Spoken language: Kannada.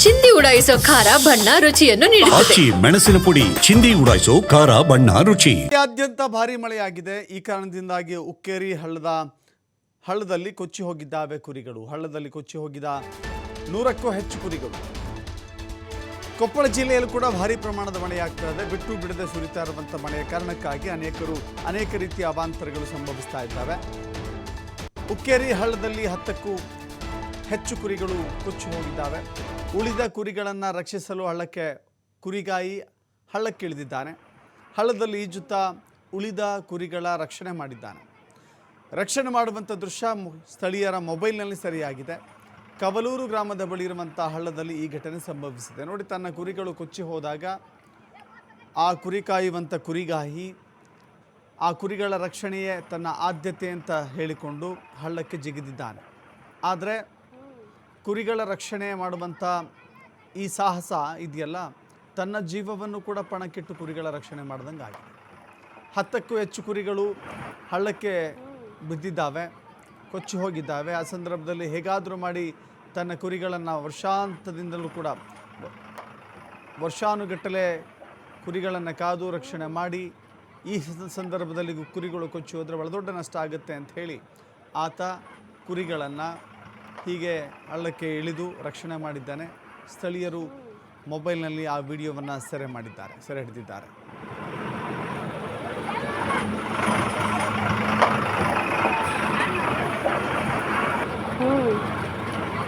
ಚಿಂದಿ ಉಡಾಯಿಸೋ ಖಾರ ಬಣ್ಣ ರುಚಿಯನ್ನು ನೀಡುತ್ತದೆ. ಮೆಣಸಿನ ಪುಡಿ ಚಿಂದಿ ಉಡಾಯಿಸೋ ಖಾರ ಬಣ್ಣ ರುಚಿ. ರಾಜ್ಯಾದ್ಯಂತ ಭಾರಿ ಮಳೆಯಾಗಿದೆ. ಈ ಕಾರಣದಿಂದಾಗಿ ಉಕ್ಕೇರಿ ಹಳ್ಳದಲ್ಲಿ ಕೊಚ್ಚಿ ಹೋಗಿದ್ದಾವೆ ಕುರಿಗಳು. ಹಳ್ಳದಲ್ಲಿ ಕೊಚ್ಚಿ ಹೋಗಿದ 100ಕ್ಕೂ ಹೆಚ್ಚು ಕುರಿಗಳು. ಕೊಪ್ಪಳ ಜಿಲ್ಲೆಯಲ್ಲೂ ಕೂಡ ಭಾರಿ ಪ್ರಮಾಣದ ಮಳೆಯಾಗ್ತಾ ಇದೆ. ಬಿಟ್ಟು ಬಿಡದೆ ಸುರಿತಾ ಇರುವಂಥ ಮಳೆಯ ಕಾರಣಕ್ಕಾಗಿ ಅನೇಕ ರೀತಿಯ ಅವಾಂತರಗಳು ಸಂಭವಿಸ್ತಾ ಇದ್ದಾವೆ. ಉಕ್ಕೇರಿ ಹಳ್ಳದಲ್ಲಿ 10ಕ್ಕೂ ಹೆಚ್ಚು ಕುರಿಗಳು ಕೊಚ್ಚಿ ಹೋಗಿದ್ದಾವೆ. ಉಳಿದ ಕುರಿಗಳನ್ನು ರಕ್ಷಿಸಲು ಕುರಿಗಾಯಿ ಹಳ್ಳಕ್ಕಿಳಿದಿದ್ದಾನೆ. ಹಳ್ಳದಲ್ಲಿ ಈಜುತ್ತಾ ಉಳಿದ ಕುರಿಗಳ ರಕ್ಷಣೆ ಮಾಡಿದ್ದಾನೆ. ರಕ್ಷಣೆ ಮಾಡುವಂಥ ದೃಶ್ಯ ಸ್ಥಳೀಯರ ಮೊಬೈಲ್ನಲ್ಲಿ ಸರಿಯಾಗಿದೆ. ಕವಲೂರು ಗ್ರಾಮದ ಬಳಿ ಇರುವಂಥ ಹಳ್ಳದಲ್ಲಿ ಈ ಘಟನೆ ಸಂಭವಿಸಿದೆ. ನೋಡಿ, ತನ್ನ ಕುರಿಗಳು ಕೊಚ್ಚಿ ಹೋದಾಗ ಆ ಕುರಿ ಕಾಯುವಂಥ ಕುರಿಗಾಯಿ ಆ ಕುರಿಗಳ ರಕ್ಷಣೆಯೇ ತನ್ನ ಆದ್ಯತೆ ಅಂತ ಹೇಳಿಕೊಂಡು ಹಳ್ಳಕ್ಕೆ ಜಿಗಿದಿದ್ದಾನೆ. ಆದರೆ ಕುರಿಗಳ ರಕ್ಷಣೆ ಮಾಡುವಂಥ ಈ ಸಾಹಸ ಇದೆಯಲ್ಲ, ತನ್ನ ಜೀವವನ್ನು ಕೂಡ ಪಣಕ್ಕಿಟ್ಟು ಕುರಿಗಳ ರಕ್ಷಣೆ ಮಾಡ್ದಂಗೆ ಆಗಿದೆ. 10ಕ್ಕೂ ಹೆಚ್ಚು ಕುರಿಗಳು ಹಳ್ಳಕ್ಕೆ ಬಿದ್ದಿದ್ದಾವೆ, ಕೊಚ್ಚಿ ಹೋಗಿದ್ದಾವೆ. ಆ ಸಂದರ್ಭದಲ್ಲಿ ಹೇಗಾದರೂ ಮಾಡಿ ತನ್ನ ಕುರಿಗಳನ್ನು ವರ್ಷಾಂತದಿಂದಲೂ ಕೂಡ ವರ್ಷಾನುಗಟ್ಟಲೆ ಕುರಿಗಳನ್ನು ಕಾದು ರಕ್ಷಣೆ ಮಾಡಿ, ಈ ಸಂದರ್ಭದಲ್ಲಿ ಕುರಿಗಳು ಕೊಚ್ಚಿ ಹೋದರೆ ಬಹಳ ದೊಡ್ಡ ನಷ್ಟ ಆಗುತ್ತೆ ಅಂತ ಹೇಳಿ ಆತ ಕುರಿಗಳನ್ನು ಹೀಗೆ ಹಳ್ಳಕ್ಕೆ ಇಳಿದು ರಕ್ಷಣೆ ಮಾಡಿದ್ದಾನೆ. ಸ್ಥಳೀಯರು ಮೊಬೈಲ್ನಲ್ಲಿ ಆ ವಿಡಿಯೋವನ್ನು ಸೆರೆ ಹಿಡಿದಿದ್ದಾರೆ.